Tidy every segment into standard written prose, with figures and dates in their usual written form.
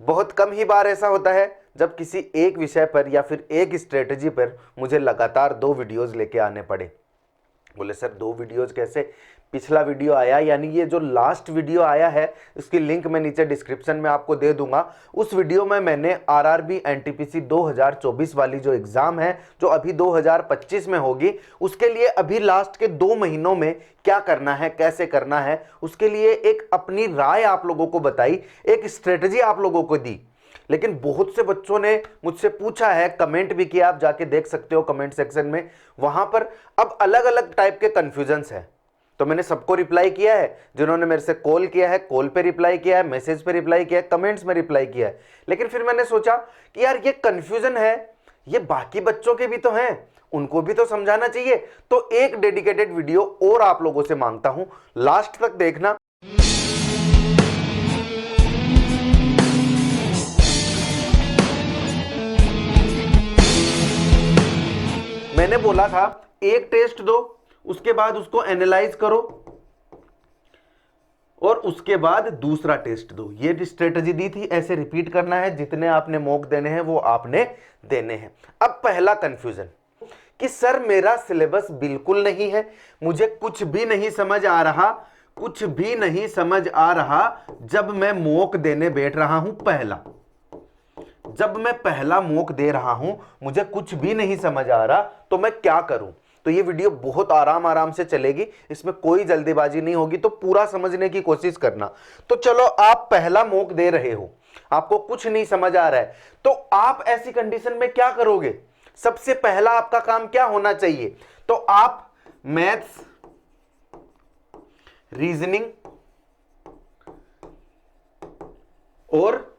बहुत कम ही बार ऐसा होता है जब किसी एक विषय पर या फिर एक स्ट्रेटजी पर मुझे लगातार 2 वीडियोस लेके आने पड़े। बोले सर 2 वीडियोस कैसे? पिछला वीडियो आया, यानी ये जो लास्ट वीडियो आया है इसकी लिंक मैं नीचे डिस्क्रिप्शन में आपको दे दूंगा। उस वीडियो में मैंने आरआरबी एनटीपीसी 2024 वाली जो एग्जाम है, जो अभी 2025 में होगी, उसके लिए अभी लास्ट के 2 महीनों में क्या करना है, कैसे करना है, उसके लिए एक अपनी राय आप लोगों को बताई, एक स्ट्रेटजी आप लोगों को दी। लेकिन बहुत से बच्चों ने मुझसे पूछा है, कमेंट भी किया, आप जाके देख सकते हो कमेंट सेक्शन में, वहां पर अब अलग अलग टाइप के कंफ्यूजन्स है। तो मैंने सबको रिप्लाई किया है, जिन्होंने मेरे से कॉल किया है कॉल पे रिप्लाई किया है, मैसेज पे रिप्लाई किया है, कमेंट्स में रिप्लाई किया है। लेकिन फिर मैंने सोचा कि यार ये कंफ्यूजन है, ये बाकी बच्चों के भी तो हैं, उनको भी तो समझाना चाहिए। तो एक डेडिकेटेड वीडियो और आप लोगों से मांगता हूं, लास्ट तक देखना। मैंने बोला था एक टेस्ट दो, उसके बाद उसको एनालाइज करो और उसके बाद दूसरा टेस्ट दो। ये स्ट्रेटजी दी थी, ऐसे रिपीट करना है, जितने आपने मॉक देने हैं वो आपने देने हैं। अब पहला कंफ्यूजन कि सर मेरा सिलेबस बिल्कुल नहीं है, मुझे कुछ भी नहीं समझ आ रहा, कुछ भी नहीं समझ आ रहा जब मैं मॉक देने बैठ रहा हूं। जब मैं पहला मॉक दे रहा हूं मुझे कुछ भी नहीं समझ आ रहा, तो मैं क्या करूं? तो ये वीडियो बहुत आराम से चलेगी, इसमें कोई जल्दीबाजी नहीं होगी, तो पूरा समझने की कोशिश करना। तो चलो, आप पहला मॉक दे रहे हो, आपको कुछ नहीं समझ आ रहा है, तो आप ऐसी कंडीशन में क्या करोगे? सबसे पहला आपका काम क्या होना चाहिए? तो आप मैथ्स, रीजनिंग और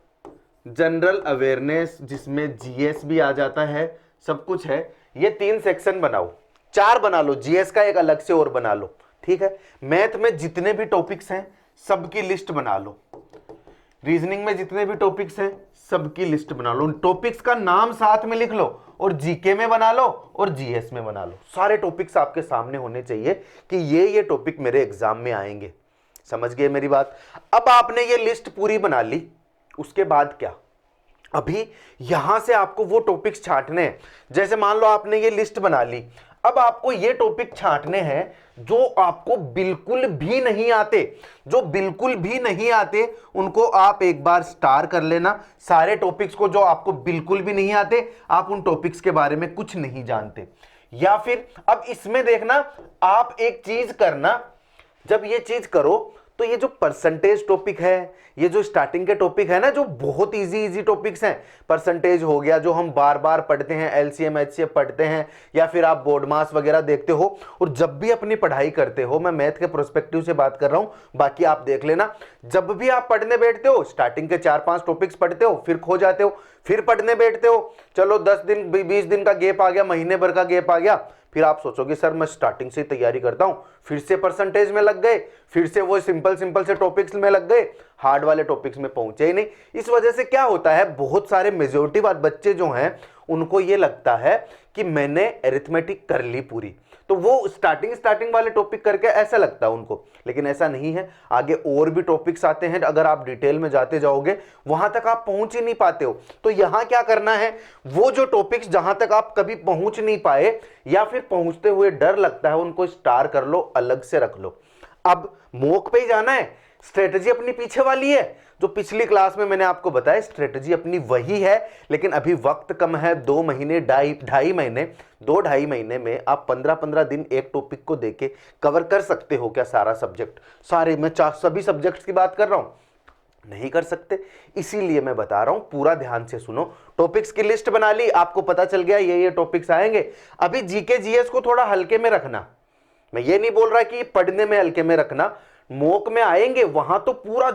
जनरल अवेयरनेस, जिसमें जीएस भी आ जाता है, सब कुछ है, ये 3 सेक्शन बनाओ, 4 बना लो, जीएस का एक अलग से और बना लो, ठीक है। मैथ में जितने भी टॉपिक्स हैं सबकी लिस्ट बना लो, रीजनिंग में जितने भी टॉपिक्स हैं सबकी लिस्ट बना लो, टॉपिक्स का नाम साथ में लिख लो, और जीके में बना लो और जीएस में बना लो। सारे टॉपिक्स आपके सामने होने चाहिए कि ये टॉपिक मेरे एग्जाम में आएंगे। समझ गए मेरी बात? अब आपने ये लिस्ट पूरी बना ली, उसके बाद क्या? अभी यहां से आपको वो टॉपिक्स छांटने हैं। जैसे मान लो आपने ये लिस्ट बना ली, अब आपको ये टॉपिक छांटने हैं जो आपको बिल्कुल भी नहीं आते। जो बिल्कुल भी नहीं आते उनको आप एक बार स्टार कर लेना। सारे टॉपिक्स को जो आपको बिल्कुल भी नहीं आते, आप उन टॉपिक्स के बारे में कुछ नहीं जानते। या फिर अब इसमें देखना, आप एक चीज करना, जब ये चीज करो तो ये जो परसेंटेज टॉपिक है, ये जो स्टार्टिंग के टॉपिक है ना, जो बहुत इजी टॉपिक्स हैं, परसेंटेज हो गया, जो हम बार बार पढ़ते हैं, एलसीएम एचसीएफ पढ़ते हैं, या फिर आप बोर्ड मास वगैरह देखते हो, और जब भी अपनी पढ़ाई करते हो, मैं मैथ के प्रोस्पेक्टिव से बात कर रहा हूं, बाकी आप देख लेना, जब भी आप पढ़ने बैठते हो स्टार्टिंग के 4-5 टॉपिक्स पढ़ते हो, फिर खो जाते हो, फिर पढ़ने बैठते हो, चलो 10 दिन 20 दिन का गैप आ गया, महीने भर का गैप आ गया, फिर आप सोचोगे सर मैं स्टार्टिंग से तैयारी करता हूं, फिर से परसेंटेज में लग गए, फिर से वो सिंपल से टॉपिक्स में लग गए, हार्ड वाले टॉपिक्स में पहुंचे ही नहीं। इस वजह से क्या होता है, बहुत सारे मेजॉरिटी बच्चे जो हैं उनको ये लगता है कि मैंने अरिथमेटिक कर ली पूरी, तो वो स्टार्टिंग वाले टॉपिक करके ऐसा लगता है उनको, लेकिन ऐसा नहीं है। आगे और भी टॉपिक्स आते हैं, अगर आप डिटेल में जाते जाओगे वहां तक आप पहुंच ही नहीं पाते हो। तो यहां क्या करना है, वो जो टॉपिक्स जहां तक आप कभी पहुंच नहीं पाए या फिर पहुंचते हुए डर लगता है, उनको स्टार कर लो, अलग से रख लो। अब मॉक पे ही जाना है, स्ट्रेटजी अपनी पीछे वाली है, जो पिछली क्लास में मैंने आपको बताया, स्ट्रेटजी अपनी वही है, लेकिन अभी वक्त कम है, 2 महीने, ढाई महीने, 2-2.5 महीने में आप 15-15 दिन एक टॉपिक को देके कवर कर सकते हो क्या सारा सब्जेक्ट? सारे, मैं सभी सब्जेक्ट्स की बात कर रहा हूं, नहीं कर सकते। इसीलिए मैं बता रहा हूं, पूरा ध्यान से सुनो। टॉपिक्स की लिस्ट बना ली, आपको पता चल गया ये टॉपिक्स आएंगे। अभी जीके जीएस को थोड़ा हल्के में रखना, मैं ये नहीं बोल रहा कि पढ़ने में हल्के में रखना, मॉक में आएंगे वहां तो पूरा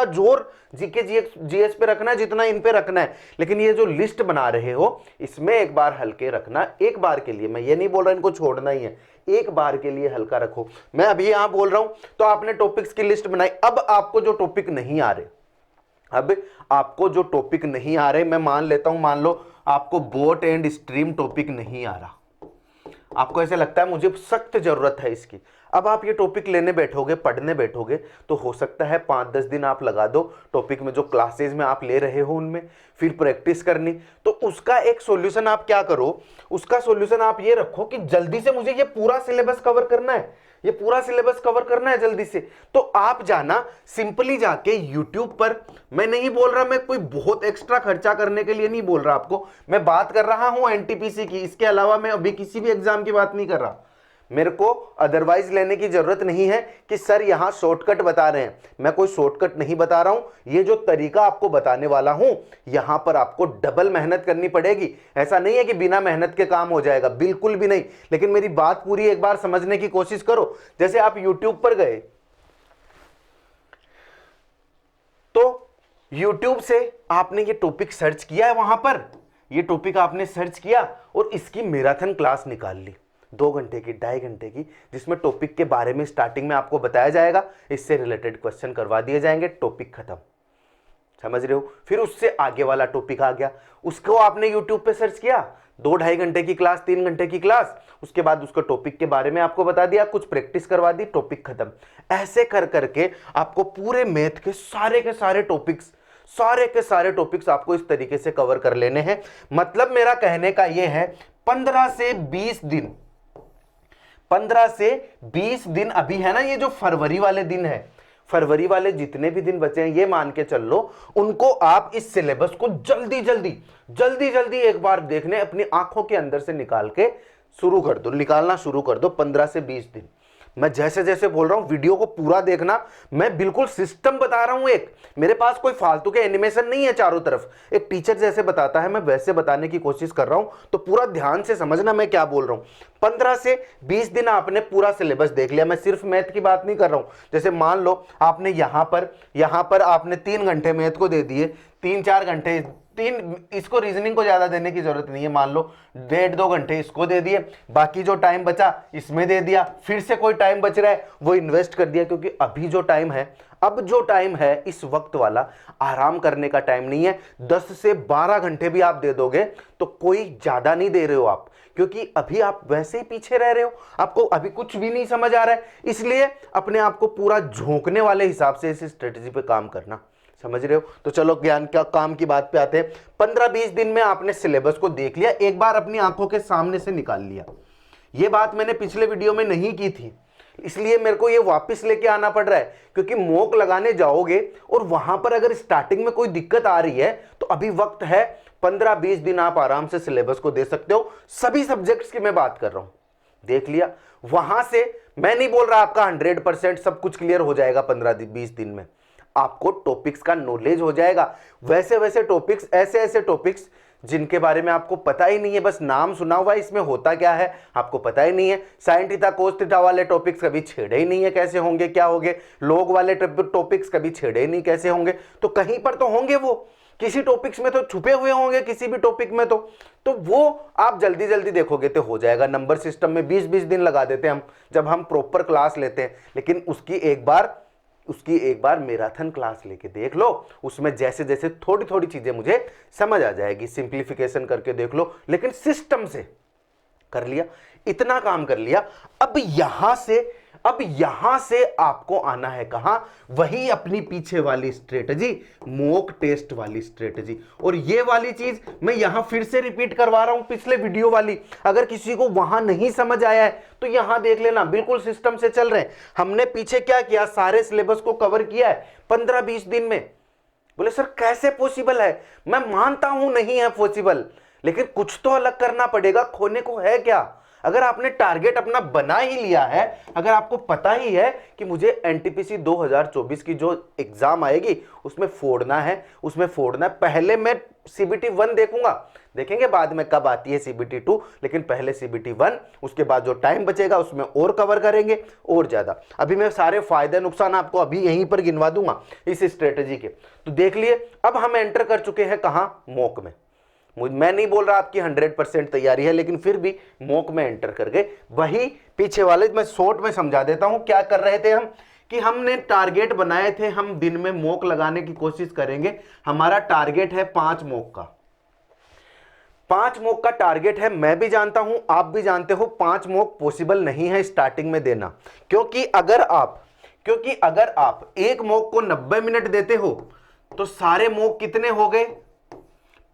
जोर जीके जीएस पे रखना है, जितना इन पे रखना है, लेकिन ये जो लिस्ट बना रहे हो इसमें एक बार हल्के रखना, एक बार के लिए। मैं ये नहीं बोल रहा इनको छोड़ना ही है, एक बार के लिए हल्का रखो। मैं अभी यहां बोल रहा हूं, तो आपने टॉपिक्स की लिस्ट बनाई, अब आपको जो टॉपिक नहीं आ रहे, मैं मान लेता हूं, मान लो आपको बोट एंड स्ट्रीम टॉपिक नहीं आ रहा, आपको ऐसे लगता है मुझे सख्त जरूरत है इसकी, अब आप ये टॉपिक लेने बैठोगे, पढ़ने बैठोगे, तो हो सकता है 5-10 दिन आप लगा दो टॉपिक में, जो क्लासेज में आप ले रहे हो उनमें, फिर प्रैक्टिस करनी। तो उसका एक सॉल्यूशन आप क्या करो, उसका सॉल्यूशन आप ये रखो कि जल्दी से मुझे ये पूरा सिलेबस कवर करना है, ये पूरा सिलेबस कवर करना है जल्दी से। तो आप जाना सिंपली जाके YouTube पर, मैं नहीं बोल रहा, मैं कोई बहुत एक्स्ट्रा खर्चा करने के लिए नहीं बोल रहा आपको, मैं बात कर रहा हूं एनटीपीसी की, इसके अलावा मैं अभी किसी भी एग्जाम की बात नहीं कर रहा। मेरे को अदरवाइज लेने की जरूरत नहीं है कि सर यहां शॉर्टकट बता रहे हैं, मैं कोई शॉर्टकट नहीं बता रहा हूं। ये जो तरीका आपको बताने वाला हूं, यहां पर आपको डबल मेहनत करनी पड़ेगी। ऐसा नहीं है कि बिना मेहनत के काम हो जाएगा, बिल्कुल भी नहीं। लेकिन मेरी बात पूरी एक बार समझने की कोशिश करो। जैसे आप YouTube पर गए, तो YouTube से आपने ये टॉपिक सर्च किया है, वहां पर ये टॉपिक आपने सर्च किया और इसकी मैराथन क्लास निकाल ली, 2 घंटे की, 2.5 घंटे की, जिसमें टॉपिक के बारे में स्टार्टिंग में आपको बताया जाएगा, इससे रिलेटेड क्वेश्चन करवा दिए जाएंगे, टॉपिक खत्म। समझ रहे हो? फिर उससे आगे वाला टॉपिक आ गया, उसको आपने YouTube पे सर्च किया, 2-2.5 घंटे की क्लास, 3 घंटे की क्लास, उसके बाद उसको टॉपिक के बारे में आपको बता दिया, कुछ प्रैक्टिस करवा दी, टॉपिक खत्म। ऐसे कर करके आपको पूरे मैथ के सारे टॉपिक्स आपको इस तरीके से कवर कर लेने हैं। मतलब मेरा कहने का यह है 15 से 20 दिन, 15 से 20 दिन अभी है ना, ये जो फरवरी वाले दिन है, फरवरी वाले जितने भी दिन बचे हैं, ये मान के चल लो, उनको आप इस सिलेबस को जल्दी जल्दी एक बार देखने अपनी आंखों के अंदर से निकाल के शुरू कर दो, निकालना शुरू कर दो। 15 से 20 दिन मैं जैसे जैसे बोल रहा हूं, वीडियो को पूरा देखना, मैं बिल्कुल सिस्टम बता रहा हूं। एक मेरे पास कोई फालतू के एनिमेशन नहीं है चारों तरफ, एक टीचर जैसे बताता है मैं वैसे बताने की कोशिश कर रहा हूं, तो पूरा ध्यान से समझना मैं क्या बोल रहा हूं। 15 से 20 दिन आपने पूरा सिलेबस देख लिया, मैं सिर्फ मैथ की बात नहीं कर रहा हूं। जैसे मान लो आपने यहां पर आपने 3 घंटे मैथ को दे दिए, 3-4 घंटे, इसको रीजनिंग को ज्यादा देने की जरूरत नहीं है, मान लो 1.5-2 घंटे इसको दे दिए, बाकी जो टाइम बचा इसमें दे दिया, फिर से कोई टाइम बच रहा है वो इन्वेस्ट कर दिया। क्योंकि अभी जो टाइम है, अब जो टाइम है इस वक्त वाला आराम करने का टाइम नहीं है। 10 से 12 घंटे भी आप दे दोगे तो कोई ज्यादा नहीं दे रहे हो आप, क्योंकि अभी आप वैसे ही पीछे रह रहे हो, आपको अभी कुछ भी नहीं समझ आ रहा है। इसलिए अपने आप को पूरा झोंकने वाले हिसाब से इस स्ट्रेटेजी पे काम करना। समझ रहे हो? तो चलो ज्ञान का काम की बात पे आते हैं। 15-20 दिन में आपने सिलेबस को देख लिया, एक बार अपनी आंखों के सामने से निकाल लिया। ये बात मैंने पिछले वीडियो में नहीं की थी, इसलिए मेरे को ये वापस लेके आना पड़ रहा है, क्योंकि मॉक लगाने जाओगे और वहां पर अगर स्टार्टिंग में कोई दिक्कत आ रही है तो अभी वक्त है, 15-20 दिन आप आराम से सिलेबस को दे सकते हो। सभी सब्जेक्ट्स की मैं बात कर रहा हूं, देख लिया। वहां से मैं नहीं बोल रहा आपका 100% सब कुछ क्लियर हो जाएगा 15-20 दिन में, आपको टॉपिक्स का नॉलेज हो जाएगा। वैसे टॉपिक्स, ऐसे टॉपिक्स जिनके बारे में आपको पता ही नहीं है, बस नाम सुना हुआ है, इसमें होता क्या है आपको पता ही नहीं है। साइन थीटा कोस थीटा वाले टॉपिक्स कभी छेड़े ही नहीं है, कैसे होंगे क्या होंगे। लोग वाले टॉपिक्स कभी छेड़े ही नहीं, कैसे होंगे। तो कहीं पर तो होंगे, वो किसी टॉपिक्स में तो छुपे हुए होंगे, किसी भी टॉपिक में तो वो आप जल्दी देखोगे तो हो जाएगा। नंबर सिस्टम में 20-20 दिन लगा देते हैं हम जब हम प्रॉपर क्लास लेते हैं, लेकिन उसकी एक बार मैराथन क्लास लेके देख लो, उसमें जैसे थोड़ी चीजें मुझे समझ आ जाएगी, सिंप्लीफिकेशन करके देख लो, लेकिन सिस्टम से कर लिया, इतना काम कर लिया। अब यहां से आपको आना है कहां, वही अपनी पीछे वाली स्ट्रेटजी, मॉक टेस्ट वाली स्ट्रेटजी। और ये वाली चीज मैं यहां फिर से रिपीट करवा रहा हूं, पिछले वीडियो वाली। अगर किसी को वहां नहीं समझ आया है तो यहां देख लेना, बिल्कुल सिस्टम से चल रहे हैं। हमने पीछे क्या किया, सारे सिलेबस को कवर किया है 15-20 दिन में। बोले सर कैसे पॉसिबल है? मैं मानता हूं नहीं है पॉसिबल, लेकिन कुछ तो अलग करना पड़ेगा, खोने को है क्या? अगर आपने टारगेट अपना बना ही लिया है, अगर आपको पता ही है कि मुझे एनटीपीसी 2024 की जो एग्जाम आएगी उसमें फोड़ना है, पहले मैं सीबीटी 1 देखेंगे बाद में कब आती है सीबीटी 2, लेकिन पहले सीबीटी 1, उसके बाद जो टाइम बचेगा उसमें और कवर करेंगे और ज्यादा। अभी मैं सारे फायदे नुकसान आपको अभी यहीं पर गिनवा दूंगा इस स्ट्रेटेजी के। तो देख लिए, अब हम एंटर कर चुके हैं कहां, मॉक में। मैं नहीं बोल रहा आपकी 100% तैयारी है, लेकिन फिर भी मॉक में एंटर कर गए। वही पीछे वाले मैं शॉर्ट में समझा देता हूं क्या कर रहे थे हम, कि हमने टारगेट बनाए थे, हम दिन में मॉक लगाने की कोशिश करेंगे। हमारा टारगेट है 5 मॉक का, 5 मॉक का टारगेट है, मैं भी जानता हूं, आप भी जानते हो 5 मॉक पॉसिबल नहीं है स्टार्टिंग में देना, क्योंकि अगर आप एक मॉक को 90 मिनट देते हो तो सारे मॉक कितने हो गए,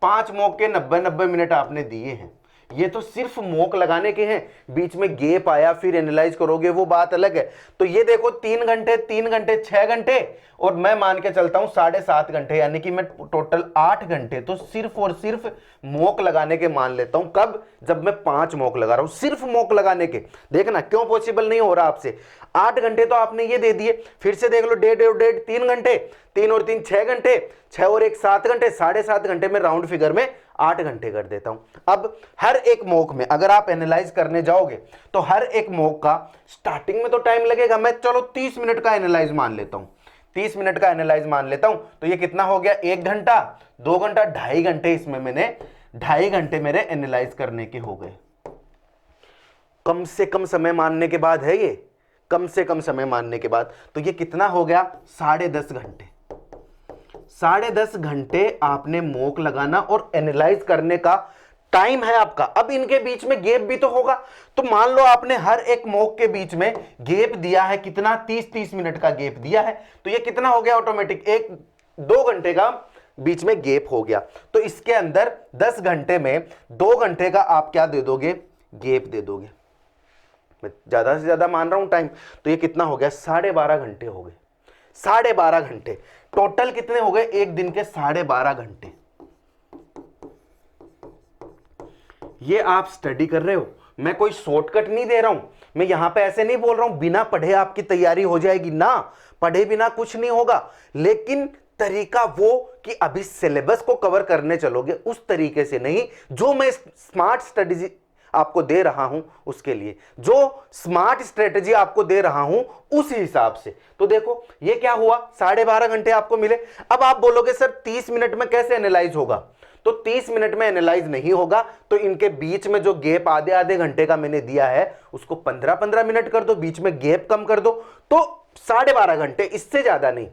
5 मॉक के 90-90 मिनट आपने दिए हैं। ये तो सिर्फ मॉक लगाने के हैं, बीच में गैप आया फिर एनालाइज करोगे वो बात अलग है। तो ये देखो 3 घंटे 3 घंटे 6 घंटे और मैं मान के चलता हूं 7.5 घंटे, यानी कि मैं टोटल 8 घंटे तो सिर्फ और सिर्फ मॉक लगाने के मान लेता हूं। कब? जब मैं 5 मॉक लगा रहा हूं, सिर्फ मॉक लगाने के। देखना क्यों पॉसिबल नहीं हो रहा आपसे। 8 घंटे तो आपने ये दे दिए, फिर से देख लो 1.5 3 घंटे, 3 और 3 6 घंटे, 6 और 1 7 घंटे, 7.5 घंटे में राउंड फिगर में 8 घंटे कर देता हूं। अब हर एक मॉक में अगर आप एनालाइज करने जाओगे तो हर एक मॉक का स्टार्टिंग में तो टाइम लगेगा। मैं चलो 30 मिनट का एनालाइज मान लेता हूं, 30 मिनट का एनालाइज मान लेता हूं, तो ये कितना हो गया, 1 घंटा 2 घंटा 2.5 घंटे, इसमें मैंने 2.5 घंटे मेरे एनालाइज करने के हो गए। कम से कम समय मानने के बाद है ये, कम से कम समय मानने के बाद, तो ये कितना हो गया, 10.5 घंटे। 10.5 घंटे आपने मॉक लगाना और एनालाइज करने का टाइम है आपका। अब इनके बीच में गैप भी तो होगा, तो मान लो आपने हर एक मॉक के बीच में गैप दिया है, कितना, 30-30 मिनट का गैप दिया है, तो ये कितना हो गया ऑटोमेटिक, 1-2 घंटे का बीच में गैप हो गया। तो इसके अंदर 10 घंटे में 2 घंटे का आप क्या दे दोगे, गैप दे दोगे। मैं ज्यादा से ज्यादा मान रहा हूं टाइम, तो ये कितना हो गया, 12.5 घंटे हो गए। 12.5 घंटे टोटल कितने हो गए, एक दिन के 12.5 घंटे। ये आप स्टडी कर रहे हो, मैं कोई शॉर्टकट नहीं दे रहा हूं, मैं यहां पे ऐसे नहीं बोल रहा हूं बिना पढ़े आपकी तैयारी हो जाएगी ना, पढ़े बिना कुछ नहीं होगा। लेकिन तरीका वो कि अभी सिलेबस को कवर करने चलोगे उस तरीके से नहीं जो मैं स्मार्ट स्टडी आपको दे रहा हूं, उसके लिए जो स्मार्ट स्ट्रेटजी आपको दे रहा हूं उस हिसाब से। तो देखो ये क्या हुआ, 12.5 घंटे आपको मिले। अब आप बोलोगे सर 30 मिनट में कैसे एनालाइज होगा, तो 30 मिनट में एनालाइज नहीं होगा, तो इनके बीच में जो गैप आधे घंटे का मैंने दिया है उसको 15-15 मिनट कर दो, बीच में गैप कम कर दो, तो 12.5 घंटे, इससे ज्यादा नहीं,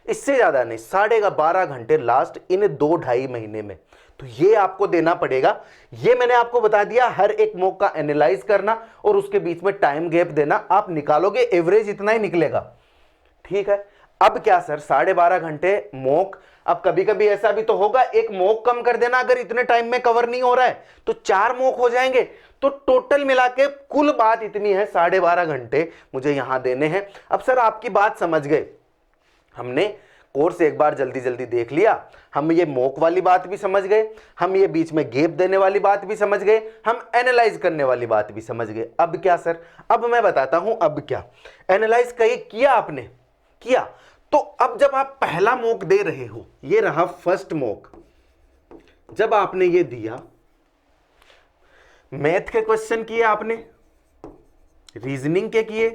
इससे ज्यादा नहीं, 12.5 घंटे लास्ट इन 2-2.5 महीने में। तो ये आपको देना पड़ेगा। ये मैंने आपको बता दिया, हर एक मॉक का एनालाइज करना और उसके बीच में टाइम गैप देना, आप निकालोगे एवरेज इतना ही निकलेगा। ठीक है, अब क्या सर 12.5 घंटे मॉक, अब कभी कभी ऐसा भी तो होगा एक मॉक कम कर देना, अगर इतने टाइम में कवर नहीं हो रहा है तो 4 मॉक हो जाएंगे। तो टोटल मिला के कुल बात इतनी है, 12.5 घंटे मुझे यहां देने हैं। अब सर आपकी बात समझ गए, हमने कोर्स एक बार जल्दी जल्दी देख लिया, हम ये मॉक वाली बात भी समझ गए, हम ये बीच में गैप देने वाली बात भी समझ गए, हम एनालाइज करने वाली बात भी समझ गए। अब क्या सर, अब मैं बताता हूं अब क्या। एनालाइज कहीं किया आपने, किया, तो अब जब आप पहला मॉक दे रहे हो, ये रहा फर्स्ट मॉक, जब आपने ये दिया, मैथ के क्वेश्चन किए आपने, रीजनिंग के किए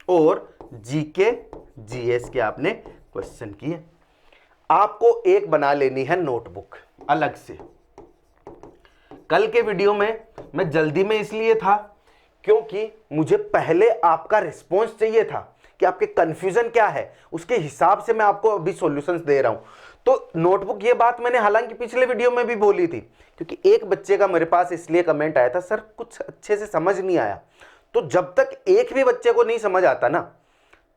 और जीके जीएस के आपने क्वेश्चन किए। आपको एक बना लेनी है नोटबुक अलग से। कल के वीडियो में मैं जल्दी में इसलिए था क्योंकि मुझे पहले आपका रिस्पॉन्स चाहिए था कि आपके कंफ्यूजन क्या है, उसके हिसाब से मैं आपको अभी सॉल्यूशंस दे रहा हूं। तो नोटबुक, ये बात मैंने हालांकि पिछले वीडियो में भी बोली थी, क्योंकि एक बच्चे का मेरे पास इसलिए कमेंट आया था, सर कुछ अच्छे से समझ नहीं आया। तो जब तक एक भी बच्चे को नहीं समझ आता ना,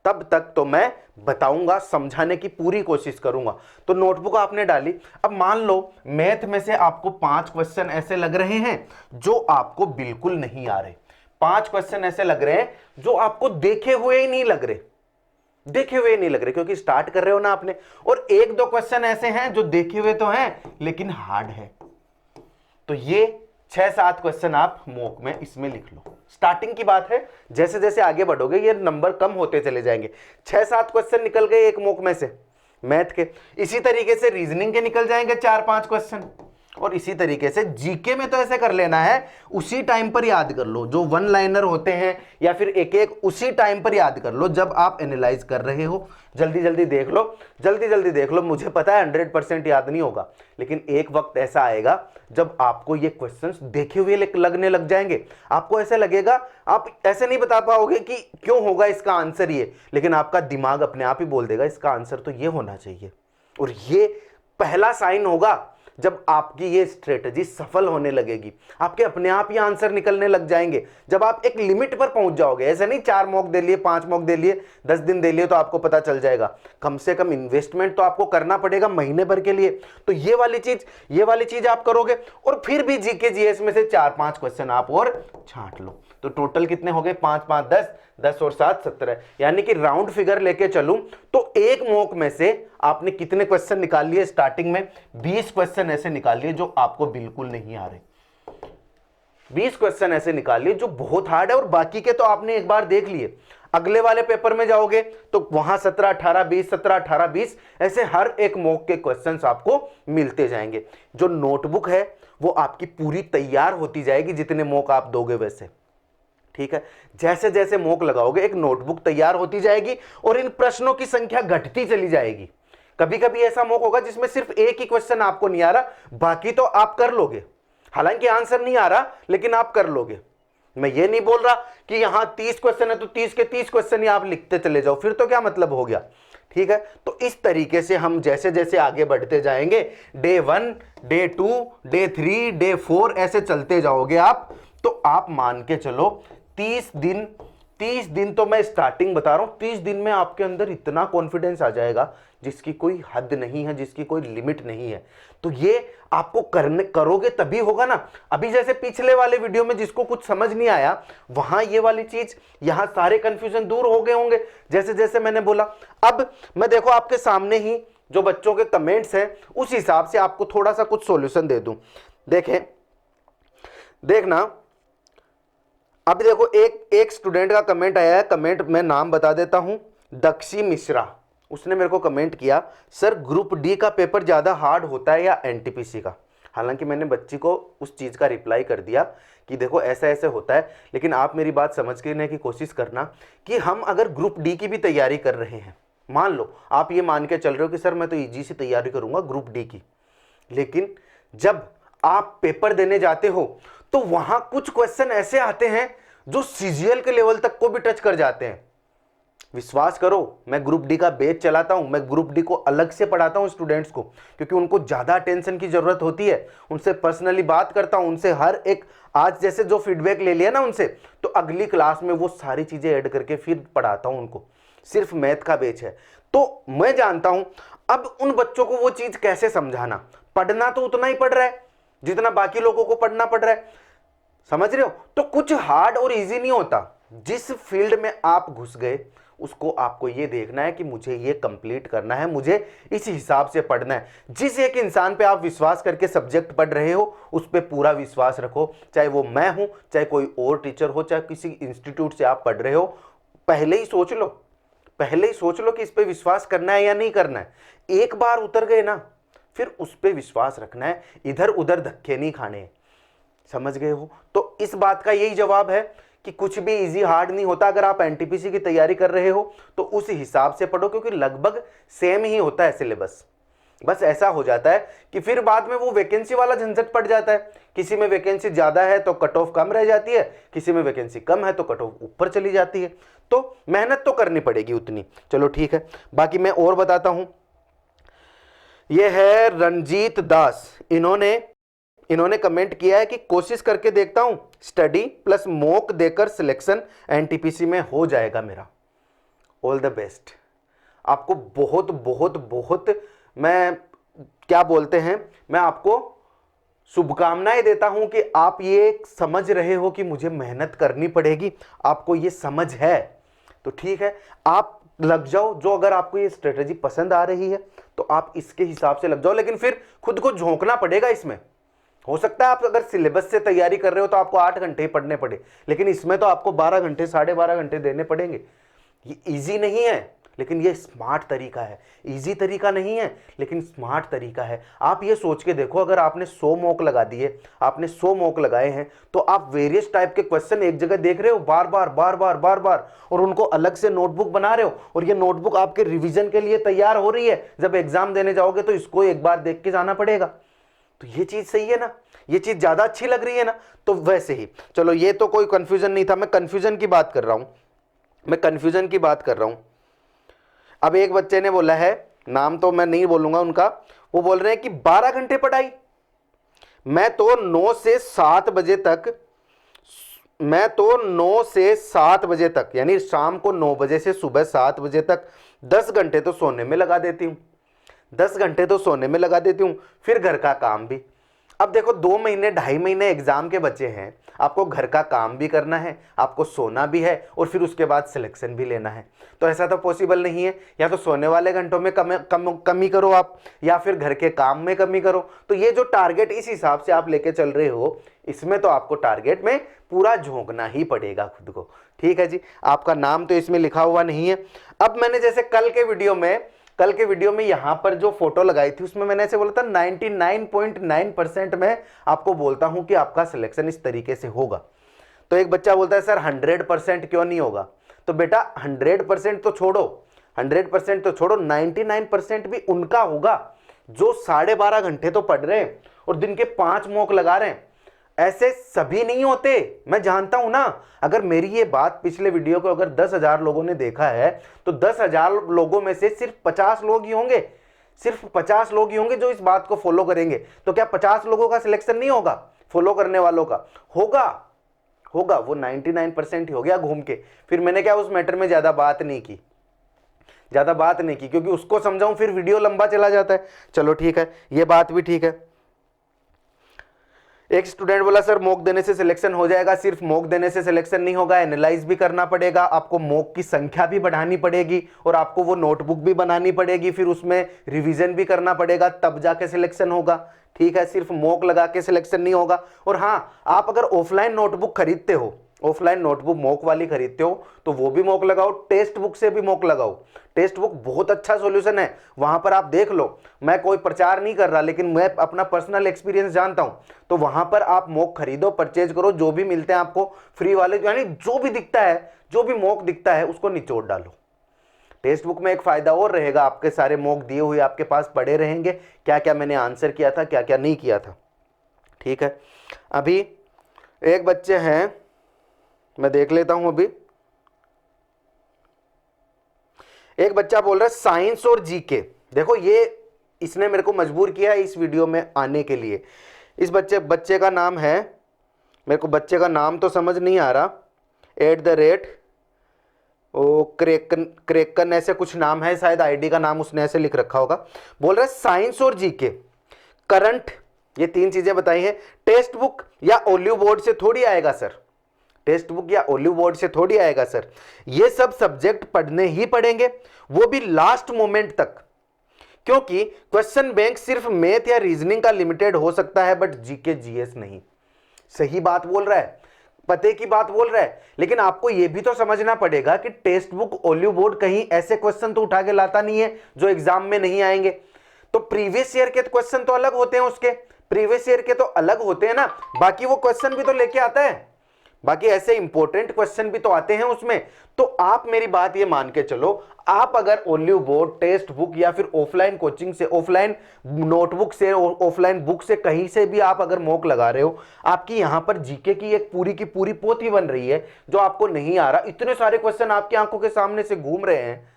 तब तक तो मैं बताऊंगा, समझाने की पूरी कोशिश करूंगा। तो नोटबुक आपने डाली। अब मान लो मैथ में से आपको 5 क्वेश्चन ऐसे लग रहे हैं जो आपको बिल्कुल नहीं आ रहे, 5 क्वेश्चन ऐसे लग रहे हैं जो आपको देखे हुए ही नहीं लग रहे, देखे हुए नहीं लग रहे, क्योंकि स्टार्ट कर रहे हो ना आपने। और 1-2 क्वेश्चन ऐसे हैं जो देखे हुए तो हैं लेकिन हार्ड है। तो ये 6-7 क्वेश्चन आप मॉक में इसमें लिख लो। स्टार्टिंग की बात है, जैसे जैसे आगे बढ़ोगे ये नंबर कम होते चले जाएंगे। 6-7 क्वेश्चन निकल गए एक मॉक में से मैथ के, इसी तरीके से रीजनिंग के निकल जाएंगे 4-5 क्वेश्चन, और इसी तरीके से जीके में तो ऐसे कर लेना है, उसी टाइम पर याद कर लो, जो 1 लाइनर होते हैं या फिर एक उसी टाइम पर याद कर लो जब आप एनालाइज कर रहे हो। जल्दी जल्दी देख लो, जल्दी जल्दी देख लो। मुझे पता है 100% याद नहीं होगा, लेकिन एक वक्त ऐसा आएगा जब आपको ये क्वेश्चंस देखे हुए लगने लग जाएंगे। आपको ऐसे लगेगा, आप ऐसे नहीं बता पाओगे कि क्यों होगा इसका आंसर ये, लेकिन आपका दिमाग अपने आप ही बोल देगा इसका आंसर तो ये होना चाहिए। और ये पहला साइन होगा जब आपकी ये स्ट्रेटजी सफल होने लगेगी, आपके अपने आप ही आंसर निकलने लग जाएंगे। जब आप एक लिमिट पर पहुंच जाओगे, ऐसे नहीं 4 मॉक दे लिए, 5 मॉक दे लिए, 10 दिन दे लिए तो आपको पता चल जाएगा। कम से कम इन्वेस्टमेंट तो आपको करना पड़ेगा महीने भर के लिए। तो ये वाली चीज आप करोगे और फिर भी जीके जीएस में से 4-5 क्वेश्चन आप और छांट लो। तो टोटल कितने हो गए? 5 5 10, 10 और 7 17, यानी कि राउंड फिगर लेके चलूं तो एक मॉक में से आपने कितने क्वेश्चन निकाल लिए? स्टार्टिंग में 20 क्वेश्चन ऐसे निकाल लिए जो आपको बिल्कुल नहीं आ रहे। 20 क्वेश्चन ऐसे निकाल लिए जो बहुत हार्ड है, और बाकी के तो आपने एक बार देख लिए। अगले वाले पेपर में जाओगे तो वहां 17 18 20, 17 18 20, ऐसे हर एक मॉक के क्वेश्चंस आपको मिलते जाएंगे। जो नोटबुक है वो आपकी पूरी तैयार होती जाएगी जितने मॉक आप दोगे वैसे, ठीक है। जैसे जैसे मॉक लगाओगे एक नोटबुक तैयार होती जाएगी और इन प्रश्नों की संख्या घटती चली जाएगी। कभी कभी ऐसा मॉक होगा जिसमें सिर्फ एक ही क्वेश्चन आपको नहीं आ रहा, बाकी तो आप कर लोगे, हालांकि आंसर नहीं आ रहा लेकिन आप कर लोगे। मैं ये नहीं बोल रहा कि यहां 30 क्वेश्चन है तो 30 के 30 क्वेश्चन ही आप लिखते चले जाओ, फिर तो क्या मतलब हो गया, ठीक है। तो इस तरीके से हम जैसे जैसे आगे बढ़ते जाएंगे, डे 1, डे 2, डे 3, डे 4 ऐसे चलते जाओगे आप, तो आप मान के चलो 30 दिन तो मैं स्टार्टिंग बता रहा हूं, 30 दिन में आपके अंदर इतना कॉन्फिडेंस आ जाएगा जिसकी कोई हद नहीं है, जिसकी कोई लिमिट नहीं है। तो ये आपको करोगे तभी होगा ना। अभी जैसे पिछले वाले वीडियो में जिसको कुछ समझ नहीं आया, वहां ये वाली चीज, यहां सारे कंफ्यूजन दूर हो गए होंगे जैसे जैसे मैंने बोला। अब मैं देखो आपके सामने ही जो बच्चों के कमेंट्स हैं उस हिसाब से आपको थोड़ा सा कुछ सॉल्यूशन दे दूं। देखें, देखना, अब देखो एक स्टूडेंट का कमेंट आया है, कमेंट मैं नाम बता देता हूं, दक्षी मिश्रा। उसने मेरे को कमेंट किया, सर ग्रुप डी का पेपर ज़्यादा हार्ड होता है या एनटीपीसी का? हालांकि मैंने बच्ची को उस चीज़ का रिप्लाई कर दिया कि देखो ऐसा ऐसे होता है, लेकिन आप मेरी बात समझने की कोशिश करना कि हम अगर ग्रुप डी की भी तैयारी कर रहे हैं, मान लो आप ये मान के चल रहे हो कि सर मैं तो ईजी से तैयारी करूँगा ग्रुप डी की, लेकिन जब आप पेपर देने जाते हो तो वहाँ कुछ क्वेश्चन ऐसे आते हैं जो सीजीएल के लेवल तक को भी टच कर जाते हैं। विश्वास करो, मैं ग्रुप डी का बैच चलाता हूं, मैं ग्रुप डी को अलग से पढ़ाता हूं स्टूडेंट्स को, क्योंकि उनको ज़्यादा अटेंशन की ज़रूरत होती है। उनसे पर्सनली बात करता हूं, उनसे हर एक, आज जैसे जो फीडबैक ले लिया ना उनसे, तो अगली क्लास में वो सारी चीज़ें ऐड करके फिर पढ़ाता हूं उनको। सिर्फ मैथ का बैच है, तो मैं जानता हूं अब उन बच्चों को वो चीज़ कैसे समझाना। पढ़ना तो उतना ही पढ़ रहा है जितना बाकी लोगों को पढ़ना पड़ रहा है, समझ रहे हो? तो कुछ हार्ड और इजी नहीं होता। जिस फील्ड में आप घुस गए उसको आपको ये देखना है कि मुझे ये कंप्लीट करना है, मुझे इस हिसाब से पढ़ना है। जिस एक इंसान पे आप विश्वास करके सब्जेक्ट पढ़ रहे हो उस पे पूरा विश्वास रखो, चाहे वो मैं हूं, चाहे कोई और टीचर हो, चाहे किसी इंस्टीट्यूट से आप पढ़ रहे हो। पहले ही सोच लो कि इस पे विश्वास करना है या नहीं करना है। एक बार उतर गए ना, फिर उस पे विश्वास रखना है, इधर उधर धक्के नहीं खाने। समझ गए हो? तो इस बात का यही जवाब है कि कुछ भी इजी हार्ड नहीं होता। अगर आप एनटीपीसी की तैयारी कर रहे हो तो उस हिसाब से पढ़ो, क्योंकि लगभग सेम ही होता है सिलेबस। बस ऐसा हो जाता है कि फिर बाद में वो वैकेंसी वाला झंझट पड़ जाता है। किसी में वैकेंसी ज्यादा है तो कट ऑफ कम रह जाती है, किसी में वैकेंसी कम है तो कट ऑफ ऊपर चली जाती है। तो मेहनत तो करनी पड़ेगी उतनी। चलो ठीक है, बाकी मैं और बताता हूं। ये है रंजीत दास, इन्होंने कमेंट किया है कि कोशिश करके देखता हूं, स्टडी प्लस मॉक देकर सिलेक्शन एनटीपीसी में हो जाएगा मेरा। ऑल द बेस्ट आपको, बहुत बहुत बहुत मैं क्या बोलते हैं, मैं आपको शुभकामनाएं देता हूं कि आप ये समझ रहे हो कि मुझे मेहनत करनी पड़ेगी। आपको ये समझ है तो ठीक है, आप लग जाओ। जो अगर आपको ये स्ट्रेटेजी पसंद आ रही है तो आप इसके हिसाब से लग जाओ, लेकिन फिर खुद को झोंकना पड़ेगा इसमें। हो सकता है आप अगर सिलेबस से तैयारी कर रहे हो तो आपको 8 घंटे ही पढ़ने पड़े, लेकिन इसमें तो आपको 12 घंटे 12.5 घंटे देने पड़ेंगे। ये इजी नहीं है, लेकिन ये स्मार्ट तरीका है। इजी तरीका नहीं है लेकिन स्मार्ट तरीका है। आप ये सोच के देखो, अगर आपने 100 मॉक लगा दिए, आपने 100 मॉक लगाए हैं, तो आप वेरियस टाइप के क्वेश्चन एक जगह देख रहे हो बार बार, और उनको अलग से नोटबुक बना रहे हो, और ये नोटबुक आपके रिविजन के लिए तैयार हो रही है। जब एग्जाम देने जाओगे तो इसको एक बार देख के जाना पड़ेगा। तो ये चीज सही है ना, ये चीज ज्यादा अच्छी लग रही है ना। तो वैसे ही चलो, ये तो कोई कंफ्यूजन नहीं था, मैं कंफ्यूजन की बात कर रहा हूं। अब एक बच्चे ने बोला है, नाम तो मैं नहीं बोलूंगा उनका, वो बोल रहे हैं कि 12 घंटे पढ़ाई, मैं तो 9 से 7 बजे तक, मैं तो 9 से 7 बजे तक यानी शाम को 9 बजे से सुबह 7 बजे तक 10 घंटे तो सोने में लगा देती हूँ, 10 घंटे तो सोने में लगा देती हूँ, फिर घर का काम भी। अब देखो 2 महीने 2.5 महीने एग्जाम के बचे हैं, आपको घर का काम भी करना है, आपको सोना भी है और फिर उसके बाद सिलेक्शन भी लेना है। तो ऐसा तो पॉसिबल नहीं है, या तो सोने वाले घंटों में कमी करो आप, या फिर घर के काम में कमी करो। तो ये जो टारगेट इस हिसाब से आप लेके चल रहे हो, इसमें तो आपको टारगेट में पूरा झोंकना ही पड़ेगा खुद को। ठीक है जी, आपका नाम तो इसमें लिखा हुआ नहीं है। अब मैंने जैसे कल के वीडियो में यहां पर जो फोटो लगाई थी उसमें मैंने ऐसे बोला था 99.9% में आपको बोलता हूं कि आपका सिलेक्शन इस तरीके से होगा। तो एक बच्चा बोलता है सर 100% क्यों नहीं होगा? तो बेटा 100% तो छोड़ो, 100% तो छोड़ो, 99% भी उनका होगा जो 12.5 घंटे तो पढ़ रहे हैं और दिन के 5 मॉक लगा रहे हैं। ऐसे सभी नहीं होते, मैं जानता हूं ना। अगर मेरी ये बात पिछले वीडियो को अगर 10,000 लोगों ने देखा है तो 10,000 लोगों में से सिर्फ 50 लोग ही होंगे, सिर्फ 50 लोग ही होंगे जो इस बात को फॉलो करेंगे। तो क्या 50 लोगों का सिलेक्शन नहीं होगा? फॉलो करने वालों का होगा, होगा। वो 99% ही हो गया घूम के। फिर मैंने क्या उस मैटर में ज्यादा बात नहीं की, क्योंकि उसको समझाऊं फिर वीडियो लंबा चला जाता है। चलो ठीक है, ये बात भी ठीक है। एक स्टूडेंट बोला सर मॉक देने से सिलेक्शन हो जाएगा? सिर्फ मॉक देने से सिलेक्शन नहीं होगा, एनालाइज भी करना पड़ेगा, आपको मॉक की संख्या भी बढ़ानी पड़ेगी और आपको वो नोटबुक भी बनानी पड़ेगी, फिर उसमें रिवीजन भी करना पड़ेगा, तब जाके सिलेक्शन होगा। ठीक है, सिर्फ मॉक लगा के सिलेक्शन नहीं होगा। और हाँ, आप अगर ऑफलाइन नोटबुक खरीदते हो, ऑफलाइन नोटबुक मॉक वाली खरीदते हो तो वो भी मॉक लगाओ, टेक्स्ट बुक से भी मॉक लगाओ। टेक्स्ट बुक बहुत अच्छा सॉल्यूशन है, वहां पर आप देख लो। मैं कोई प्रचार नहीं कर रहा, लेकिन मैं अपना पर्सनल एक्सपीरियंस जानता हूं। तो वहां पर आप मॉक खरीदो, परचेज करो, जो भी मिलते हैं आपको फ्री वाले, यानी जो भी दिखता है, जो भी मॉक दिखता है उसको निचोड़ डालो। टेक्स्ट बुक में एक फायदा और रहेगा, आपके सारे मॉक दिए हुए आपके पास पड़े रहेंगे, क्या क्या मैंने आंसर किया था, क्या क्या नहीं किया था। ठीक है, अभी एक बच्चे हैं, मैं देख लेता हूं। अभी एक बच्चा बोल रहा है साइंस और जीके। देखो ये इसने मेरे को मजबूर किया है इस वीडियो में आने के लिए। इस बच्चे का नाम है, मेरे को बच्चे का नाम तो समझ नहीं आ रहा, क्रेकन ऐसे कुछ नाम है, शायद आईडी का नाम उसने ऐसे लिख रखा होगा। बोल रहा है साइंस और जीके, करंट, ये 3 चीजें बताई हैं। टेक्स्ट बुक या ओलिव बोर्ड से थोड़ी आएगा सर, टेक्स्ट बुक या ओलिव बोर्ड से थोड़ी आएगा सर। ये सब सब्जेक्ट पढ़ने ही पड़ेंगे, वो भी लास्ट मोमेंट तक, क्योंकि क्वेश्चन बैंक सिर्फ मैथ या रीजनिंग का लिमिटेड हो सकता है, बट जीके जीएस नहीं। सही बात बोल रहा है, पते की बात बोल रहा है, लेकिन आपको यह भी तो समझना पड़ेगा कि टेक्स्ट बुक ओलिव बोर्ड कहीं ऐसे क्वेश्चन तो उठा के लाता नहीं है जो एग्जाम में नहीं आएंगे। तो प्रीवियस ईयर के क्वेश्चन तो अलग होते हैं, उसके प्रीवियस ईयर के तो अलग होते हैं ना, बाकी वो क्वेश्चन भी तो लेके आता है, बाकी ऐसे इंपॉर्टेंट क्वेश्चन भी तो आते हैं उसमें। तो आप मेरी बात ये मान के चलो, आप अगर ओलिव बोर्ड, टेक्स्ट बुक या फिर ऑफलाइन कोचिंग से, ऑफलाइन नोटबुक से, ऑफलाइन बुक से, कहीं से भी आप अगर मॉक लगा रहे हो, आपकी यहां पर जीके की एक पूरी की पूरी पोथी बन रही है जो आपको नहीं आ रहा, इतने सारे क्वेश्चन आपकी आंखों के सामने से घूम रहे हैं,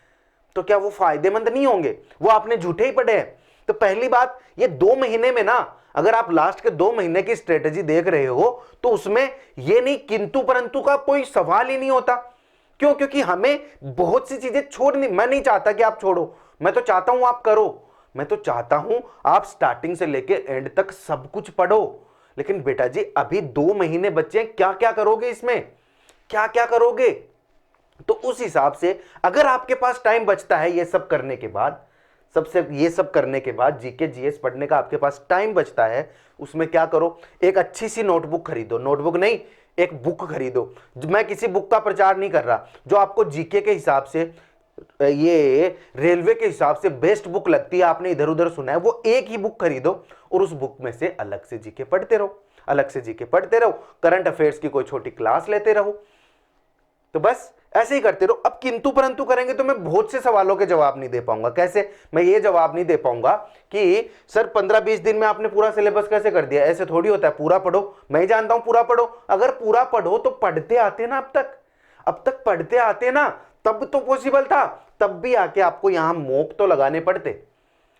तो क्या वो फायदेमंद नहीं होंगे? वो आपने झूठे ही पढ़े हैं। तो पहली बात, ये 2 महीने में ना, अगर आप लास्ट के 2 महीने की स्ट्रेटेजी देख रहे हो तो उसमें ये नहीं किंतु परंतु का कोई सवाल ही नहीं होता। क्यों? क्योंकि हमें बहुत सी चीजें छोड़नी, मैं नहीं चाहता कि आप छोड़ो, मैं तो चाहता हूं आप करो, मैं तो चाहता हूं आप स्टार्टिंग से लेके एंड तक सब कुछ पढ़ो। लेकिन बेटा जी अभी 2 महीने बच्चे हैं, क्या क्या करोगे इसमें, क्या क्या करोगे? तो उस हिसाब से अगर आपके पास टाइम बचता है ये सब करने के बाद, ये सब करने के बाद जीके जीएस पढ़ने का आपके पास टाइम बचता है, उसमें क्या करो, एक अच्छी सी नोटबुक खरीदो, नोटबुक नहीं एक बुक खरीदो। मैं किसी बुक का प्रचार नहीं कर रहा, जो आपको जीके के हिसाब से, ये रेलवे के हिसाब से बेस्ट बुक लगती है, आपने इधर उधर सुना है, वो एक ही बुक खरीदो और उस बुक में से अलग से जीके पढ़ते रहो, अलग से जीके पढ़ते रहो, करंट अफेयर्स की कोई छोटी क्लास लेते रहो। तो बस ऐसे ही करते रहो। अब किंतु परंतु करेंगे तो मैं बहुत से सवालों के जवाब नहीं दे पाऊंगा। कैसे? मैं ये जवाब नहीं दे पाऊंगा कि सर 15-20 दिन में आपने पूरा सिलेबस कैसे कर दिया, ऐसे थोड़ी होता है। पूरा पढ़ो, मैं ही जानता हूं पूरा पढ़ो। अगर पूरा पढ़ो तो पढ़ते आते ना, अब तक पढ़ते आते ना, तब तो पॉसिबल था, तब भी आके आपको यहां मॉक तो लगाने पड़ते।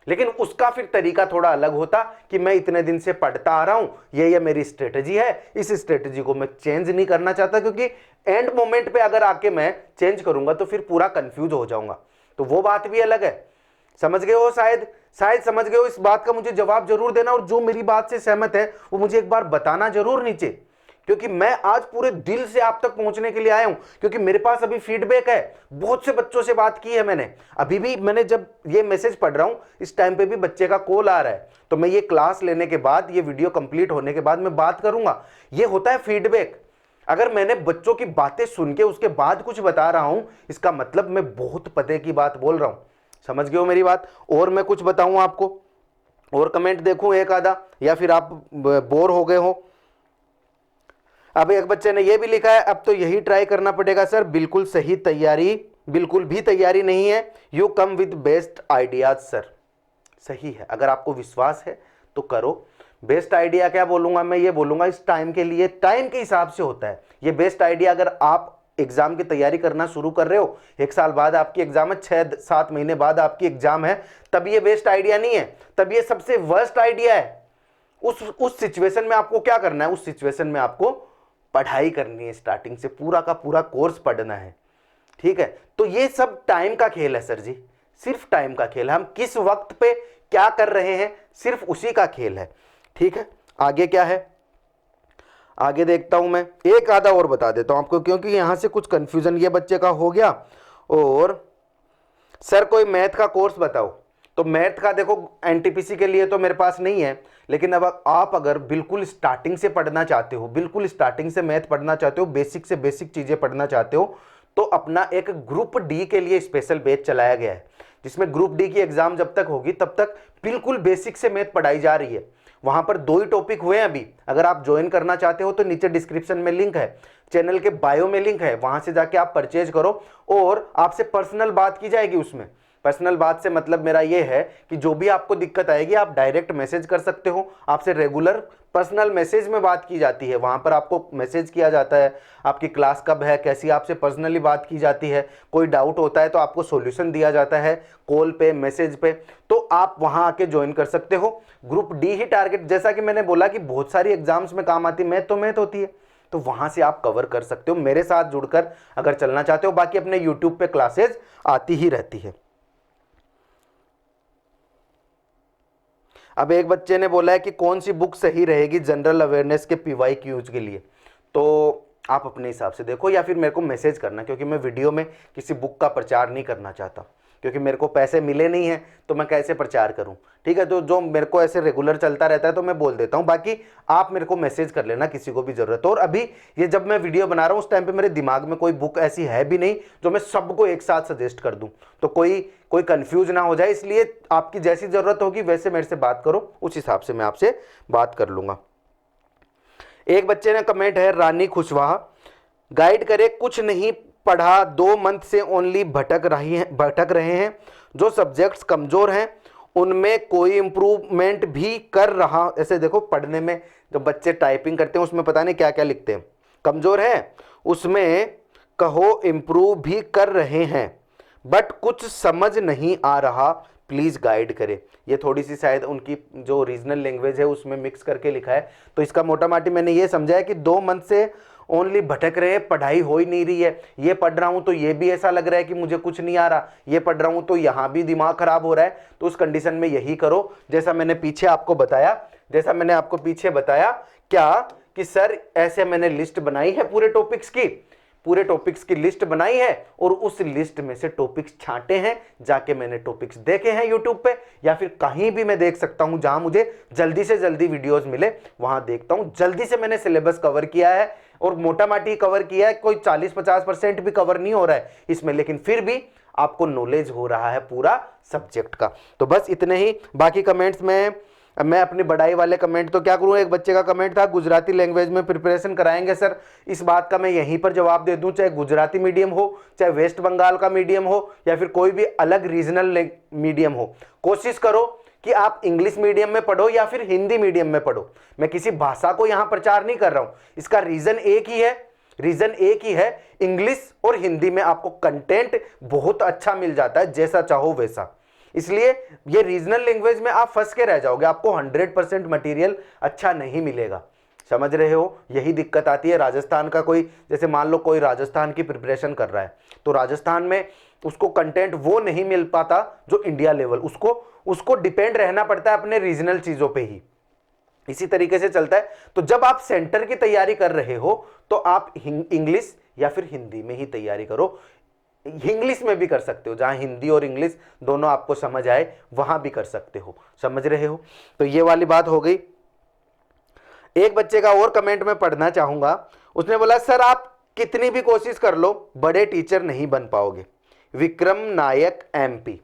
लेकिन उसका फिर तरीका थोड़ा अलग होता कि मैं इतने दिन से पढ़ता आ रहा हूं, ये मेरी स्ट्रेटजी है, इस स्ट्रेटजी को मैं चेंज नहीं करना चाहता, क्योंकि एंड मोमेंट पे अगर आके मैं चेंज करूंगा तो फिर पूरा कंफ्यूज हो जाऊंगा। तो वो बात भी अलग है। समझ गए हो? शायद समझ गए हो। इस बात का मुझे जवाब जरूर देना, और जो मेरी बात से सहमत है वो मुझे एक बार बताना जरूर नीचे, क्योंकि मैं आज पूरे दिल से आप तक पहुंचने के लिए आया हूं, क्योंकि मेरे पास अभी फीडबैक है। बहुत से बच्चों से बात की है मैंने, अभी भी मैंने जब ये मैसेज पढ़ रहा हूं इस टाइम पे भी बच्चे का कॉल आ रहा है, तो मैं ये क्लास लेने के बाद, ये वीडियो कंप्लीट होने के बाद मैं बात करूंगा। ये होता है फीडबैक। अगर मैंने बच्चों की बातें सुन के उसके बाद कुछ बता रहा हूं, इसका मतलब मैं बहुत पते की बात बोल रहा हूं। समझ गए हो मेरी बात? और मैं कुछ बताऊं आपको, और कमेंट देखूं एक आधा, या फिर आप बोर हो गए हो? अब एक बच्चे ने यह भी लिखा है, अब तो यही ट्राई करना पड़ेगा सर। बिल्कुल सही तैयारी, बिल्कुल भी तैयारी नहीं है, you come with best ideas sir. सही है, अगर आपको विश्वास है तो करो। बेस्ट आइडिया क्या बोलूंगा मैं? ये बोलूंगा इस टाइम के लिए, टाइम के हिसाब से होता है ये बेस्ट आइडिया। अगर आप एग्जाम की तैयारी करना शुरू कर रहे हो, 1 साल बाद आपकी एग्जाम है, 6-7 महीने बाद आपकी एग्जाम है, तब ये बेस्ट आइडिया नहीं है, तब ये सबसे वर्स्ट आइडिया है। उस सिचुएशन में आपको क्या करना है? उस सिचुएशन में आपको पढ़ाई करनी है, स्टार्टिंग से पूरा का पूरा कोर्स पढ़ना है। ठीक है, तो ये सब टाइम का खेल है सर जी, सिर्फ टाइम का खेल है। हम किस वक्त पे क्या कर रहे हैं, सिर्फ उसी का खेल है। ठीक है, आगे क्या है? आगे देखता हूं मैं, एक आधा और बता देता हूं आपको, क्योंकि यहां से कुछ कंफ्यूजन ये बच्चे का हो गया। और सर कोई मैथ का कोर्स बताओ। तो मैथ का देखो एनटीपीसी के लिए तो मेरे पास नहीं है, लेकिन अब आप अगर बिल्कुल स्टार्टिंग से पढ़ना चाहते हो, बिल्कुल स्टार्टिंग से मैथ पढ़ना चाहते हो, बेसिक से बेसिक चीजें पढ़ना चाहते हो, तो अपना एक ग्रुप डी के लिए स्पेशल बैच चलाया गया है, जिसमें ग्रुप डी की एग्जाम जब तक होगी तब तक बिल्कुल बेसिक से मैथ पढ़ाई जा रही है। वहां पर 2 ही टॉपिक हुए हैं अभी। अगर आप ज्वाइन करना चाहते हो तो नीचे डिस्क्रिप्शन में लिंक है, चैनल के बायो में लिंक है, वहां से जाके आप परचेज करो, और आपसे पर्सनल बात की जाएगी उसमें। पर्सनल बात से मतलब मेरा ये है कि जो भी आपको दिक्कत आएगी आप डायरेक्ट मैसेज कर सकते हो, आपसे रेगुलर पर्सनल मैसेज में बात की जाती है। वहां पर आपको मैसेज किया जाता है, आपकी क्लास कब है, कैसी, आपसे पर्सनली बात की जाती है। कोई डाउट होता है तो आपको सॉल्यूशन दिया जाता है कॉल पे, मैसेज पे, तो आप वहां आके ज्वाइन कर सकते हो। ग्रुप डी ही टारगेट, जैसा कि मैंने बोला कि बहुत सारी एग्जाम्स में काम आती है, मैथ तो मैथ होती है, तो वहां से आप कवर कर सकते हो मेरे साथ जुड़कर अगर चलना चाहते हो। बाकी अपने यूट्यूब पे क्लासेस आती ही रहती है। अब एक बच्चे ने बोला है कि कौन सी बुक सही रहेगी जनरल अवेयरनेस के PYQs के लिए, तो आप अपने हिसाब से देखो, या फिर मेरे को मैसेज करना, क्योंकि मैं वीडियो में किसी बुक का प्रचार नहीं करना चाहता, क्योंकि मेरे को पैसे मिले नहीं हैं तो मैं कैसे प्रचार करूं। ठीक है, तो जो मेरे को ऐसे रेगुलर चलता रहता है तो मैं बोल देता हूं, बाकी आप मेरे को मैसेज कर लेना किसी को भी जरूरत हो। और अभी ये जब मैं वीडियो बना रहा हूं उस टाइम पे मेरे दिमाग में कोई बुक ऐसी है भी नहीं जो मैं सबको एक साथ सजेस्ट कर दूं, तो कोई कंफ्यूज ना हो जाए, इसलिए आपकी जैसी जरूरत होगी वैसे मेरे से बात करो, उस हिसाब से मैं आपसे बात कर लूंगा। एक बच्चे ने कमेंट है, रानी खुशवाहा, गाइड करे, कुछ नहीं पढ़ा, 2 मंथ से ओनली भटक रहे हैं, जो सब्जेक्ट्स कमजोर हैं उनमें कोई इंप्रूवमेंट भी कर रहा। ऐसे देखो पढ़ने में जब बच्चे टाइपिंग करते हैं उसमें पता नहीं क्या क्या लिखते हैं, कमजोर है उसमें कहो इम्प्रूव भी कर रहे हैं, बट कुछ समझ नहीं आ रहा, प्लीज गाइड करे। ये थोड़ी सी शायद उनकी जो रीजनल लैंग्वेज है उसमें मिक्स करके लिखा है, तो इसका मोटा माटी मैंने ये समझा है कि 2 मंथ से ओनली भटक रहे हैं, पढ़ाई हो ही नहीं रही है। ये पढ़ रहा हूं तो ये भी ऐसा लग रहा है कि मुझे कुछ नहीं आ रहा, ये पढ़ रहा हूं तो यहां भी दिमाग खराब हो रहा है। तो उस कंडीशन में यही करो जैसा मैंने आपको पीछे बताया, क्या कि सर ऐसे मैंने लिस्ट बनाई है पूरे टॉपिक्स की लिस्ट बनाई है, और उस लिस्ट में से टॉपिक्स छांटे हैं, जाके मैंने टॉपिक्स देखे हैं यूट्यूब पे, या फिर कहीं भी मैं देख सकता हूं जहां मुझे जल्दी से जल्दी वीडियोस मिले वहां देखता हूं। जल्दी से मैंने सिलेबस कवर किया है, और मोटा माटी कवर किया है, कोई 40-50% भी कवर नहीं हो रहा है इसमें, लेकिन फिर भी आपको नॉलेज हो रहा है पूरा सब्जेक्ट का। तो बस इतने ही। बाकी कमेंट्स में मैं अपनी बढ़ाई वाले कमेंट तो क्या करूं, एक बच्चे का कमेंट था गुजराती लैंग्वेज में प्रिपरेशन कराएंगे सर। इस बात का मैं यहीं पर जवाब दे दूं, चाहे गुजराती मीडियम हो, चाहे वेस्ट बंगाल का मीडियम हो, या फिर कोई भी अलग रीजनल मीडियम हो, कोशिश करो कि आप इंग्लिश मीडियम में पढ़ो या फिर हिंदी मीडियम में पढ़ो। मैं किसी भाषा को यहां प्रचार नहीं कर रहा हूं, इसका रीजन एक ही है, इंग्लिश और हिंदी में आपको कंटेंट बहुत अच्छा मिल जाता है, जैसा चाहो वैसा। इसलिए ये रीजनल लैंग्वेज में आप फंस के रह जाओगे, आपको 100% मटेरियल अच्छा नहीं मिलेगा। समझ रहे हो, यही दिक्कत आती है। राजस्थान का कोई, जैसे मान लो कोई राजस्थान की प्रिपरेशन कर रहा है, तो राजस्थान में उसको कंटेंट वो नहीं मिल पाता जो इंडिया लेवल, उसको डिपेंड रहना पड़ता है अपने रीजनल चीजों पे ही। इसी तरीके से चलता है। तो जब आप सेंटर की तैयारी कर रहे हो तो आप इंग्लिश या फिर हिंदी में ही तैयारी करो। इंग्लिश में भी कर सकते हो, जहां हिंदी और इंग्लिश दोनों आपको समझ आए वहां भी कर सकते हो। समझ रहे हो, तो ये वाली बात हो गई। एक बच्चे का और कमेंट में पढ़ना चाहूंगा, उसने बोला सर आप कितनी भी कोशिश कर लो बड़े टीचर नहीं बन पाओगे। विक्रम नायक एमपी,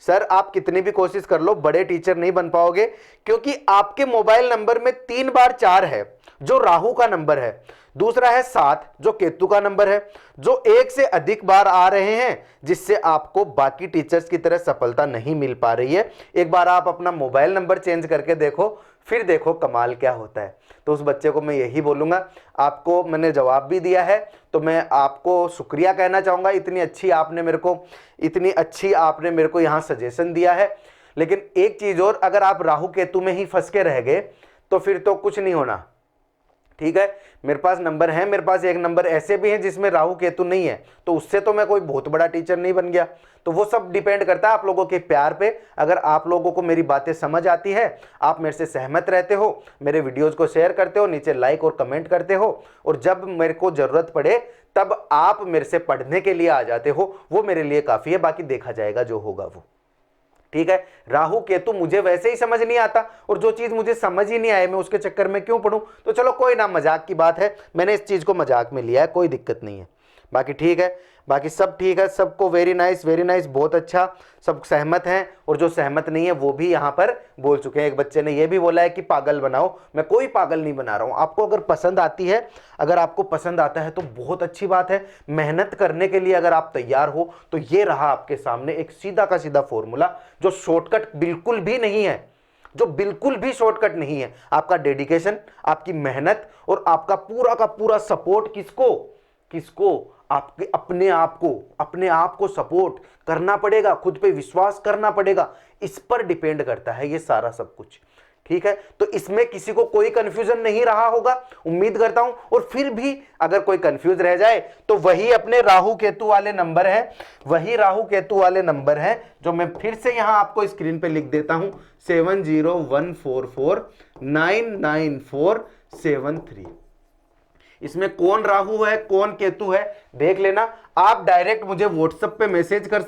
सर आप कितनी भी कोशिश कर लो बड़े टीचर नहीं बन पाओगे, क्योंकि आपके मोबाइल नंबर में 3 बार 4 है जो राहु का नंबर है, दूसरा है 7 जो केतु का नंबर है, जो 1 से अधिक बार आ रहे हैं, जिससे आपको बाकी टीचर्स की तरह सफलता नहीं मिल पा रही है। एक बार आप अपना मोबाइल नंबर चेंज करके देखो, फिर देखो कमाल क्या होता है। तो उस बच्चे को मैं यही बोलूंगा, आपको मैंने जवाब भी दिया है, तो मैं आपको शुक्रिया कहना चाहूंगा, इतनी अच्छी आपने मेरे को यहाँ सजेशन दिया है। लेकिन एक चीज और, अगर आप राहु केतु में ही फंस के रह गए तो फिर तो कुछ नहीं होना। ठीक है, मेरे पास नंबर है, मेरे पास एक नंबर ऐसे भी है जिसमें राहु केतु नहीं है, तो उससे तो मैं कोई बहुत बड़ा टीचर नहीं बन गया। तो वो सब डिपेंड करता है आप लोगों के प्यार पे। अगर आप लोगों को मेरी बातें समझ आती है, आप मेरे से सहमत रहते हो, मेरे वीडियोस को शेयर करते हो, नीचे लाइक और कमेंट करते हो, और जब मेरे को जरूरत पड़े तब आप मेरे से पढ़ने के लिए आ जाते हो, वो मेरे लिए काफी है। बाकी देखा जाएगा जो होगा वो। ठीक है, राहु केतु मुझे वैसे ही समझ नहीं आता, और जो चीज मुझे समझ ही नहीं आए मैं उसके चक्कर में क्यों पढ़ूं। तो चलो कोई ना, मजाक की बात है, मैंने इस चीज को मजाक में लिया है, कोई दिक्कत नहीं है। बाकी ठीक है, बाकी सब ठीक है, सबको वेरी नाइस, बहुत अच्छा, सब सहमत हैं, और जो सहमत नहीं है वो भी यहाँ पर बोल चुके हैं। एक बच्चे ने ये भी बोला है कि पागल बनाओ, मैं कोई पागल नहीं बना रहा हूँ। आपको अगर पसंद आती है, अगर आपको पसंद आता है तो बहुत अच्छी बात है। मेहनत करने के लिए अगर आप तैयार हो तो ये रहा आपके सामने एक सीधा का सीधा फॉर्मूला, जो शॉर्टकट बिल्कुल भी नहीं है, जो बिल्कुल भी शॉर्टकट नहीं है। आपका डेडिकेशन, आपकी मेहनत और आपका पूरा का पूरा सपोर्ट किसको आपके अपने आप को सपोर्ट करना पड़ेगा, खुद पे विश्वास करना पड़ेगा, इस पर डिपेंड करता है ये सारा सब कुछ। ठीक है, तो इसमें किसी को कोई कंफ्यूजन नहीं रहा होगा, उम्मीद करता हूं। और फिर भी अगर कोई कंफ्यूज रह जाए तो वही अपने राहु केतु वाले नंबर है, जो मैं फिर से यहां आपको स्क्रीन पे लिख देता हूं, 7014499473। इसमें कौन राहु है कौन केतु है देख लेना। आप डायरेक्ट मुझे व्हाट्सएप पे मैसेज कर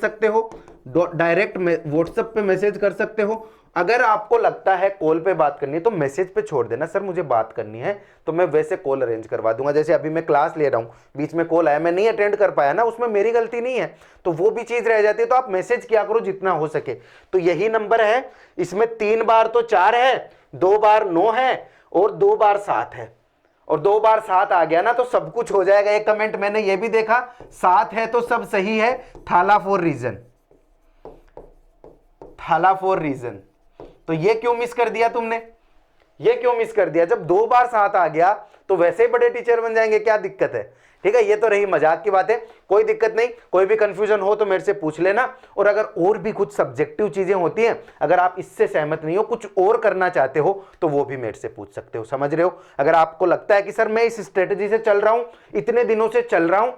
सकते हो, अगर आपको लगता है कॉल पे बात करनी है तो मैसेज पे छोड़ देना, सर मुझे बात करनी है, तो मैं वैसे कॉल अरेंज करवा दूंगा। जैसे अभी मैं क्लास ले रहा हूं, बीच में कॉल आया, मैं नहीं अटेंड कर पाया ना, उसमें मेरी गलती नहीं है, तो वो भी चीज रह जाती है। तो आप मैसेज किया करो जितना हो सके। तो यही नंबर है, इसमें 3 बार तो 4 है, 2 बार 9 है और 2 बार 7 है, और 2 बार 7 आ गया ना तो सब कुछ हो जाएगा। एक कमेंट मैंने ये भी देखा, 7 है तो सब सही है, थाला फॉर रीजन। तो ये क्यों मिस कर दिया तुमने, ये क्यों मिस कर दिया? जब 2 बार 7 आ गया तो वैसे ही बड़े टीचर बन जाएंगे, क्या दिक्कत है? ठीक है, ये तो रही मजाक की बात है, कोई दिक्कत नहीं। कोई भी कंफ्यूजन हो तो मेरे से पूछ लेना। और अगर और भी कुछ सब्जेक्टिव चीजें होती हैं, अगर आप इससे सहमत नहीं हो, कुछ और करना चाहते हो, तो वो भी मेरे से पूछ सकते हो। समझ रहे हो? अगर आपको लगता है कि सर मैं इस स्ट्रेटजी से चल रहा हूं, इतने दिनों से चल रहा हूं,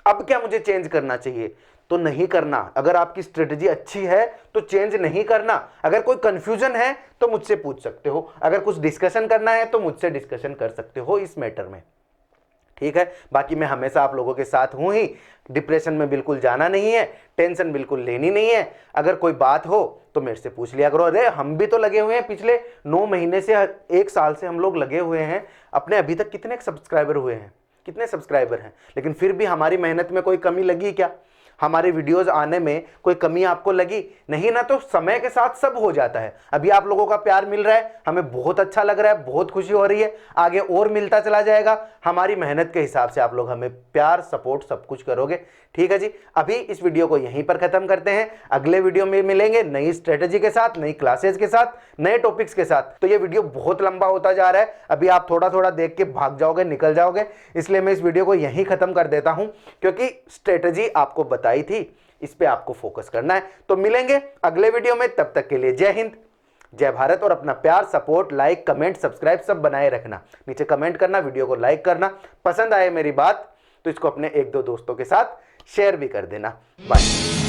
अब क्या मुझे चेंज करना चाहिए, तो नहीं करना। अगर आपकी स्ट्रेटजी अच्छी है तो चेंज नहीं करना। अगर कोई कंफ्यूजन है तो मुझसे पूछ सकते हो, अगर कुछ डिस्कशन करना है तो मुझसे डिस्कशन कर सकते हो इस मैटर में। ठीक है, बाकी मैं हमेशा आप लोगों के साथ हूं ही, डिप्रेशन में बिल्कुल जाना नहीं है, टेंशन बिल्कुल लेनी नहीं है। अगर कोई बात हो तो मेरे से पूछ लिया करो। अरे हम भी तो लगे हुए हैं, पिछले 9 महीने से 1 साल से हम लोग लगे हुए हैं। अपने अभी तक कितने सब्सक्राइबर हुए हैं, कितने सब्सक्राइबर हैं, लेकिन फिर भी हमारी मेहनत में कोई कमी लगी क्या? हमारे वीडियोस आने में कोई कमी आपको लगी? नहीं ना। तो समय के साथ सब हो जाता है। अभी आप लोगों का प्यार मिल रहा है, हमें बहुत अच्छा लग रहा है, बहुत खुशी हो रही है, आगे और मिलता चला जाएगा। हमारी मेहनत के हिसाब से आप लोग हमें प्यार, सपोर्ट सब कुछ करोगे। ठीक है जी, अभी इस वीडियो को यहीं पर खत्म करते हैं। अगले वीडियो में मिलेंगे नई स्ट्रेटेजी के साथ, नई क्लासेज के साथ, नए टॉपिक्स के साथ। तो ये वीडियो बहुत लंबा होता जा रहा है, अभी आप थोड़ा थोड़ा देख के भाग जाओगे, निकल जाओगे, इसलिए मैं इस वीडियो को यहीं खत्म कर देता हूं, क्योंकि स्ट्रेटेजी आपको बताई थी इस पे आपको फोकस करना है। तो मिलेंगे अगले वीडियो में, तब तक के लिए जय हिंद, जय भारत। और अपना प्यार, सपोर्ट, लाइक, कमेंट, सब्सक्राइब सब बनाए रखना। नीचे कमेंट करना, वीडियो को लाइक करना, पसंद आए मेरी बात तो इसको अपने 1-2 दोस्तों के साथ शेयर भी कर देना। बाय।